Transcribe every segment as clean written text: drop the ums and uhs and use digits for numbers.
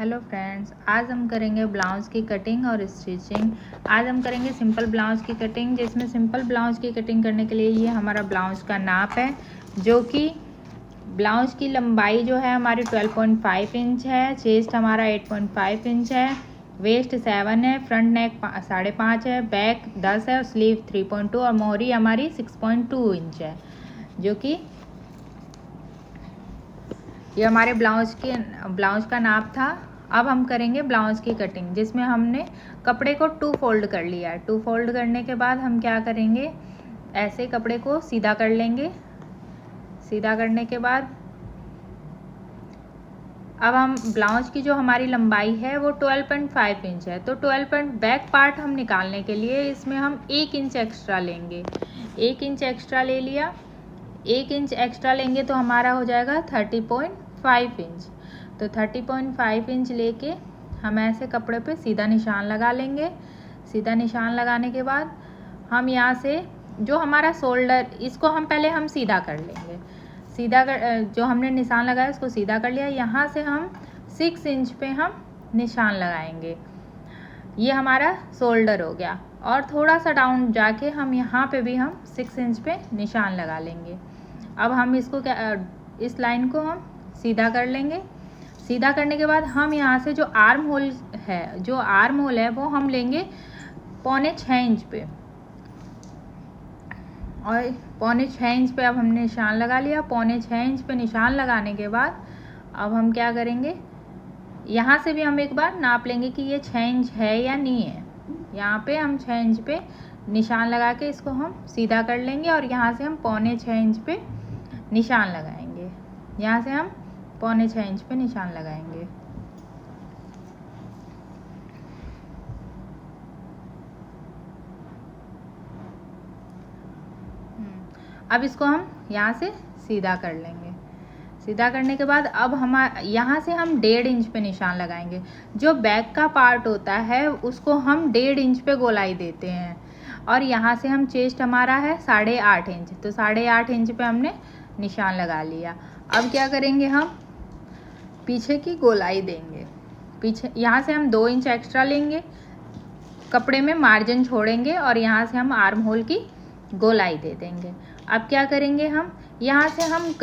Hello friends, आज हम करेंगे ब्लाउज़ की कटिंग और स्टिचिंग। आज हम करेंगे सिंपल ब्लाउज़ की कटिंग, जिसमें सिंपल ब्लाउज़ की कटिंग करने के लिए ये हमारा ब्लाउज़ का नाप है, जो कि ब्लाउज़ की लंबाई जो है हमारी 12.5 इंच है, चेस्ट हमारा 8.5 इंच है, वेस्ट 7 है, फ्रंट नेक 5.5 है, बैक 10 है और स्लीव 3.2 और मोहरी हमारी 6.2 इंच है, जो कि ये हमारे ब्लाउज़ का नाप था। अब हम करेंगे ब्लाउज़ की कटिंग, जिसमें हमने कपड़े को 2 फोल्ड कर लिया है। 2 फोल्ड करने के बाद हम क्या करेंगे, ऐसे कपड़े को सीधा कर लेंगे। सीधा करने के बाद अब हम ब्लाउज़ की जो हमारी लंबाई है वो 12.5 इंच है, तो बैक पार्ट हम निकालने के लिए इसमें हम 1 इंच एक्स्ट्रा लेंगे। 1 इंच एक्स्ट्रा ले लिया। 1 इंच एक्स्ट्रा लेंगे तो हमारा हो जाएगा 30.5 इंच। तो 30.5 इंच लेके हम ऐसे कपड़े पे सीधा निशान लगा लेंगे। सीधा निशान लगाने के बाद हम यहाँ से जो हमारा शोल्डर, इसको हम पहले सीधा कर लेंगे। जो हमने निशान लगाया उसको सीधा कर लिया। यहाँ से हम 6 इंच पे हम निशान लगाएंगे। ये हमारा शोल्डर हो गया, और थोड़ा सा डाउन जाके हम यहाँ पे भी हम 6 इंच पे निशान लगा लेंगे। अब हम इसको इस लाइन को हम सीधा कर लेंगे। सीधा करने के बाद हम यहाँ से जो आर्म होल है वो हम लेंगे 6.25 इंच पे, और 6.25 इंच पे अब हमने निशान लगा लिया। 6.25 इंच पे निशान लगाने के बाद अब हम क्या करेंगे, यहाँ से भी हम एक बार नाप लेंगे कि ये 6 इंच है या नहीं है। यहाँ पे हम 6 इंच पे निशान लगा के इसको हम सीधा कर लेंगे, और यहाँ से हम 6.25 इंच पे निशान लगाएंगे। यहाँ से हम 6.25 इंच पे निशान लगाएंगे। अब इसको हम यहाँ से सीधा कर लेंगे। सीधा करने के बाद अब हम यहाँ से हम 1.5 इंच पे निशान लगाएंगे। जो बैक का पार्ट होता है उसको हम 1.5 इंच पे गोलाई देते हैं, और यहाँ से हम चेस्ट हमारा है 8.5 इंच, तो 8.5 इंच पे हमने निशान लगा लिया। अब क्या करेंगे, हम पीछे की गोलाई देंगे। पीछे यहाँ से हम 2 इंच एक्स्ट्रा लेंगे, कपड़े में मार्जिन छोड़ेंगे, और यहाँ से हम आर्म होल की गोलाई दे देंगे। अब क्या करेंगे, हम यहाँ से हम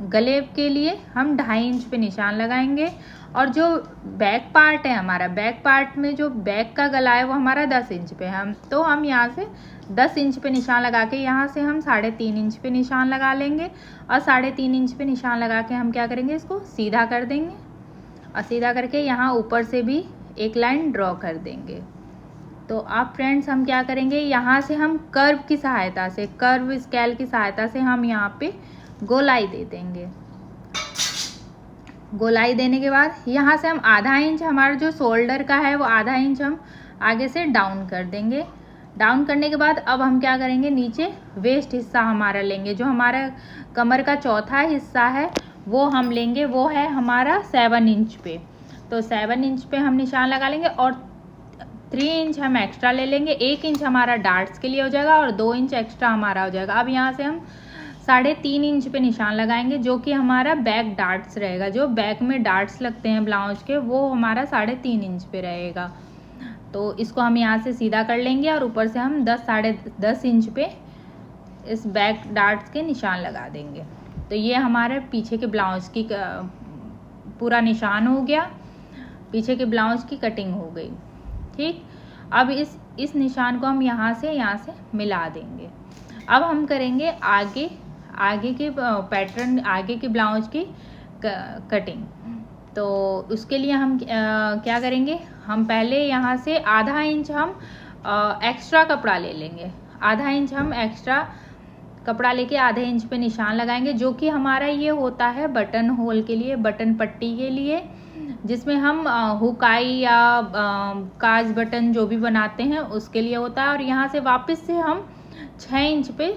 गले के लिए हम 2.5 इंच पे निशान लगाएंगे, और जो बैक पार्ट है हमारा, बैक पार्ट में जो बैक का गला है वो हमारा 10 इंच पे है, तो हम यहाँ से 10 इंच पे निशान लगा के यहाँ से हम 3.5 इंच पे निशान लगा लेंगे, और 3.5 इंच पे निशान लगा के हम क्या करेंगे, इसको सीधा कर देंगे, और सीधा करके यहाँ ऊपर से भी एक लाइन ड्रॉ कर देंगे। तो अब फ्रेंड्स हम क्या करेंगे, यहाँ से हम कर्व स्केल की सहायता से हम यहाँ पे गोलाई दे देंगे। गोलाई देने के बाद यहाँ से हम 0.5 इंच, हमारा जो शोल्डर का है वो 0.5 इंच हम आगे से डाउन कर देंगे। डाउन करने के बाद अब हम क्या करेंगे, नीचे वेस्ट हिस्सा हमारा लेंगे, जो हमारा कमर का चौथा हिस्सा है वो हम लेंगे, वो है हमारा 7 इंच पे। तो 7 इंच पे हम निशान लगा लेंगे, और 3 इंच हम एक्स्ट्रा ले लेंगे। 1 इंच हमारा डार्ट्स के लिए हो जाएगा, और 2 इंच एक्स्ट्रा हमारा हो जाएगा। अब यहाँ से हम 3.5 इंच पे निशान लगाएंगे, जो कि हमारा बैक डार्ट्स रहेगा। जो बैक में डार्ट्स लगते हैं ब्लाउज के, वो हमारा 3.5 इंच पे रहेगा। तो इसको हम यहाँ से सीधा कर लेंगे, और ऊपर से हम 10 इंच पे इस बैक डार्ट्स के निशान लगा देंगे। तो ये हमारे पीछे के ब्लाउज की पूरा निशान हो गया, पीछे के ब्लाउज की कटिंग हो गई। ठीक, अब इस निशान को हम यहाँ से मिला देंगे। अब हम करेंगे आगे के पैटर्न, आगे के ब्लाउज की कटिंग। तो उसके लिए हम क्या करेंगे, हम पहले यहाँ से 0.5 इंच हम एक्स्ट्रा कपड़ा ले लेंगे। 0.5 इंच हम एक्स्ट्रा कपड़ा लेके 0.5 इंच पे निशान लगाएंगे, जो कि हमारा ये होता है बटन होल के लिए, बटन पट्टी के लिए, जिसमें हम हुकाई या काज बटन जो भी बनाते हैं उसके लिए होता है। और यहाँ से वापस से हम 6 इंच पे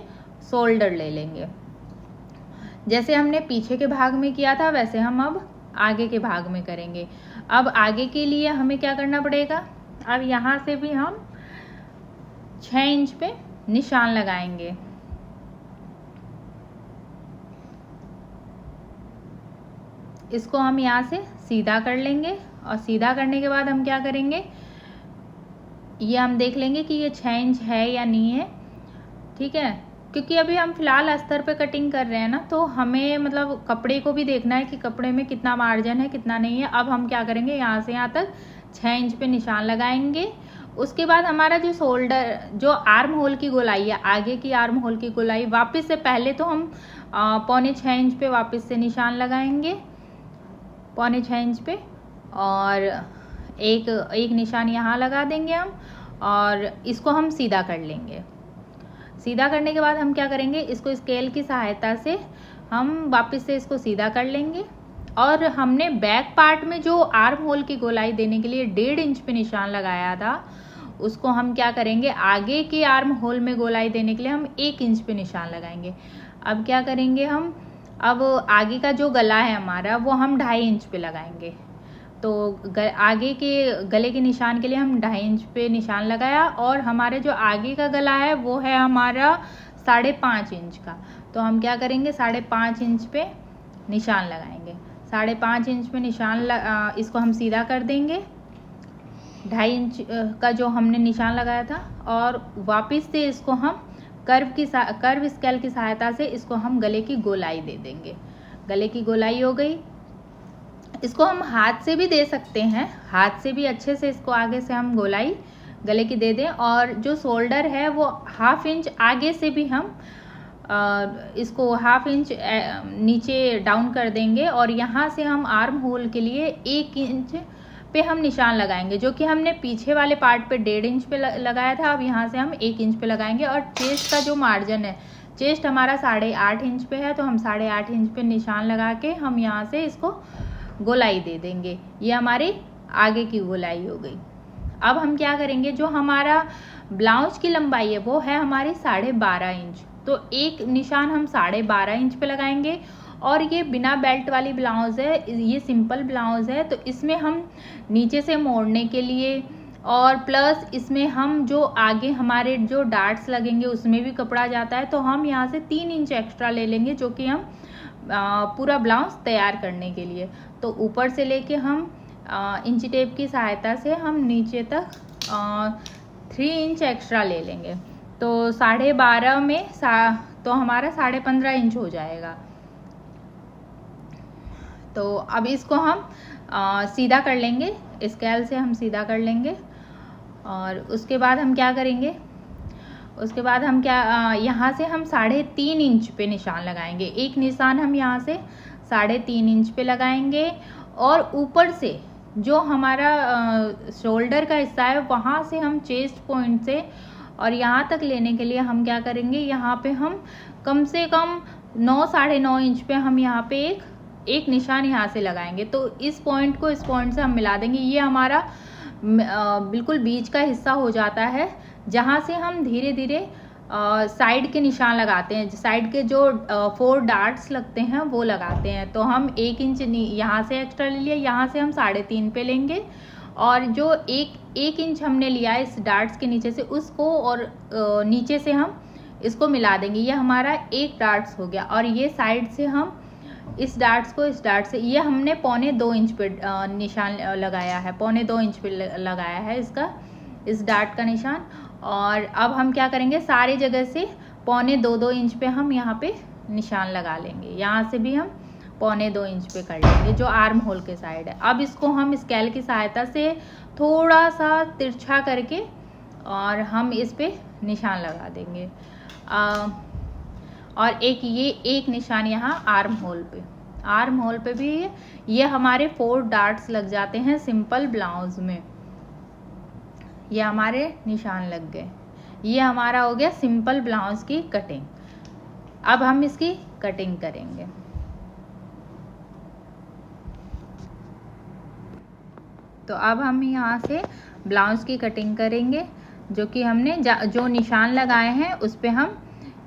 शोल्डर ले लेंगे। जैसे हमने पीछे के भाग में किया था वैसे हम अब आगे के भाग में करेंगे। अब आगे के लिए हमें क्या करना पड़ेगा, अब यहाँ से भी हम 6 इंच पे निशान लगाएंगे। इसको हम यहाँ से सीधा कर लेंगे और सीधा करने के बाद हम क्या करेंगे, ये हम देख लेंगे कि ये 6 इंच है या नहीं है, ठीक है। क्योंकि अभी हम फिलहाल अस्तर पे कटिंग कर रहे हैं ना, तो हमें मतलब कपड़े को भी देखना है कि कपड़े में कितना मार्जिन है कितना नहीं है। अब हम क्या करेंगे, यहाँ से यहाँ तक 6 इंच पे निशान लगाएंगे। उसके बाद हमारा जो शोल्डर, जो आर्म होल की गोलाई है, आगे की आर्म होल की गोलाई, वापस से पहले तो हम 6.25 इंच पे वापस से निशान लगाएंगे, 6.25 इंच पे, और एक निशान यहाँ लगा देंगे हम, और इसको हम सीधा कर लेंगे। सीधा करने के बाद हम क्या करेंगे, इसको स्केल की सहायता से हम वापस से इसको सीधा कर लेंगे। और हमने बैक पार्ट में जो आर्म होल की गोलाई देने के लिए 1.5 इंच पे निशान लगाया था, उसको हम क्या करेंगे, आगे के आर्म होल में गोलाई देने के लिए हम 1 इंच पे निशान लगाएंगे। अब क्या करेंगे हम, अब आगे का जो गला है हमारा वो हम 2.5 इंच पे लगाएंगे। तो आगे के गले के निशान के लिए हम 2.5 इंच पे निशान लगाया, और हमारे जो आगे का गला है वो है हमारा 5.5 इंच का। तो हम क्या करेंगे, 5.5 इंच पे निशान लगाएंगे। 5.5 इंच पे निशान इसको हम सीधा कर देंगे, 2.5 इंच का जो हमने निशान लगाया था, और वापस से इसको हम कर्व स्केल की सहायता से इसको हम गले की गोलाई दे देंगे। गले की गोलाई हो गई। इसको हम हाथ से भी दे सकते हैं, हाथ से भी अच्छे से इसको आगे से हम गोलाई गले की दे दें। और जो शोल्डर है वो 1/2 इंच आगे से भी हम इसको 1/2 इंच नीचे डाउन कर देंगे, और यहाँ से हम आर्म होल के लिए 1 इंच पे हम निशान लगाएंगे, जो कि हमने पीछे वाले पार्ट पे 1.5 इंच पे लगाया था। अब यहाँ से हम 1 इंच पे लगाएंगे। और चेस्ट का जो मार्जिन है, चेस्ट हमारा 8.5 इंच पे है, तो हम 8.5 इंच पे निशान लगा के हम यहाँ से इसको गोलाई दे देंगे। ये हमारी आगे की गोलाई हो गई। अब हम क्या करेंगे, जो हमारा ब्लाउज की लंबाई है वो है हमारी 12.5 इंच, तो एक निशान हम 12.5 इंच पे लगाएंगे। और ये बिना बेल्ट वाली ब्लाउज है, ये सिंपल ब्लाउज है, तो इसमें हम नीचे से मोड़ने के लिए, और प्लस इसमें हम जो आगे हमारे जो डार्ट्स लगेंगे उसमें भी कपड़ा जाता है, तो हम यहाँ से 3 इंच एक्स्ट्रा ले लेंगे, जो कि हम पूरा ब्लाउज तैयार करने के लिए। तो ऊपर से लेके हम इंची टेप की सहायता से हम नीचे तक 3 इंच एक्स्ट्रा ले लेंगे। तो 12.5 में तो हमारा 15.5 इंच हो जाएगा। तो अब इसको हम सीधा कर लेंगे, स्केल से हम सीधा कर लेंगे। और उसके बाद हम क्या करेंगे, उसके बाद हम क्या यहाँ से हम 3.5 इंच पे निशान लगाएंगे। एक निशान हम यहाँ से 3.5 इंच पे लगाएंगे, और ऊपर से जो हमारा शोल्डर का हिस्सा है वहाँ से हम चेस्ट पॉइंट से और यहाँ तक लेने के लिए हम क्या करेंगे, यहाँ पे हम कम से कम 9-9.5 इंच पे हम यहाँ पे एक निशान यहाँ से लगाएंगे। तो इस पॉइंट को इस पॉइंट से हम मिला देंगे। ये हमारा बिल्कुल बीच का हिस्सा हो जाता है, जहाँ से हम धीरे धीरे साइड के निशान लगाते हैं। साइड के जो 4 डार्ट्स लगते हैं वो लगाते हैं। तो हम 1 इंच यहाँ से एक्स्ट्रा ले लिया, यहाँ से हम 3.5 पे लेंगे, और जो एक इंच हमने लिया इस डार्ट्स के नीचे से, उसको और नीचे से हम इसको मिला देंगे। ये हमारा एक डार्ट्स हो गया। और ये साइड से हम इस डार्ट्स को इस डार्ट से, ये हमने 2.25 इंच पे निशान लगाया है, 2.25 इंच पे लगाया है इस डार्ट का निशान। और अब हम क्या करेंगे, सारी जगह से 2.25 इंच पे हम यहाँ पे निशान लगा लेंगे। यहाँ से भी हम 2.25 इंच पे कर लेंगे, जो आर्म होल के साइड है। अब इसको हम स्केल की सहायता से थोड़ा सा तिरछा करके और हम इस पे निशान लगा देंगे। और एक निशान यहाँ आर्म होल पे भी ये हमारे 4 डार्ट्स लग जाते हैं सिंपल ब्लाउज में। ये हमारे निशान लग गए। ये हमारा हो गया सिंपल ब्लाउज की कटिंग। अब हम इसकी कटिंग करेंगे। तो अब हम यहाँ से ब्लाउज की कटिंग करेंगे, जो कि हमने जो निशान लगाए हैं उस पे हम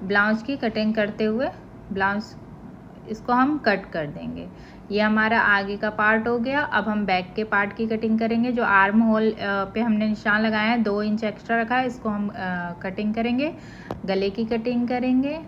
ब्लाउज की कटिंग करते हुए ब्लाउज इसको हम कट कर देंगे। ये हमारा आगे का पार्ट हो गया। अब हम बैक के पार्ट की कटिंग करेंगे। जो आर्म होल पे हमने निशान लगाया है, 2 इंच एक्स्ट्रा रखा है, इसको हम कटिंग करेंगे। गले की कटिंग करेंगे।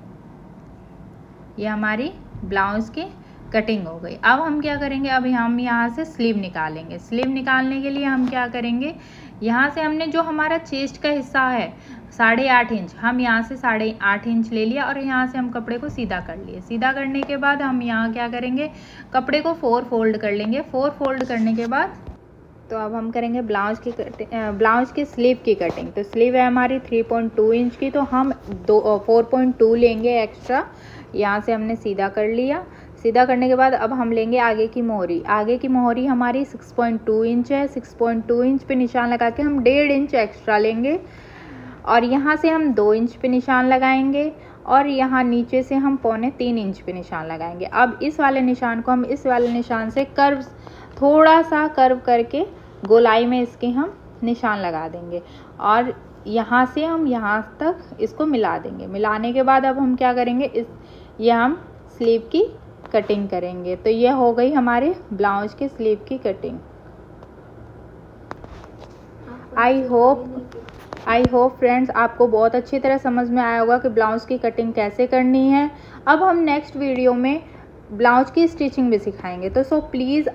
ये हमारी ब्लाउज की कटिंग हो गई। अब हम क्या करेंगे, अब हम यहाँ से स्लीव निकालेंगे। स्लीव निकालने के लिए हम क्या करेंगे, यहाँ से हमने जो हमारा चेस्ट का हिस्सा है 8.5 इंच, हम यहाँ से 8.5 इंच ले लिया और यहाँ से हम कपड़े को सीधा कर लिए। सीधा करने के बाद हम यहाँ क्या करेंगे, कपड़े को 4 फोल्ड कर लेंगे। 4 फोल्ड करने के बाद तो अब हम करेंगे ब्लाउज की कटिंग, ब्लाउज की स्लीव की कटिंग। तो स्लीव है हमारी 3.2 इंच की, तो हम 4.2 लेंगे एक्स्ट्रा। यहाँ से हमने सीधा कर लिया। सीधा करने के बाद अब हम लेंगे आगे की मोहरी। आगे की मोहरी हमारी 6.2 इंच है। 6.2 इंच पे निशान लगा के हम 1.5 इंच एक्स्ट्रा लेंगे और यहाँ से हम 2 इंच पे निशान लगाएंगे और यहाँ नीचे से हम 2.25 इंच पे निशान लगाएंगे। अब इस वाले निशान को हम इस वाले निशान से कर्व, थोड़ा सा कर्व करके गोलाई में इसके हम निशान लगा देंगे और यहाँ से हम यहाँ तक इसको मिला देंगे। मिलाने के बाद अब हम क्या करेंगे, ये हम स्लीव की कटिंग करेंगे। तो ये हो गई हमारे ब्लाउज के स्लीव की कटिंग। आई होप फ्रेंड्स आपको बहुत अच्छी तरह समझ में आया होगा कि ब्लाउज़ की कटिंग कैसे करनी है। अब हम नेक्स्ट वीडियो में ब्लाउज की स्टिचिंग भी सिखाएंगे। तो प्लीज़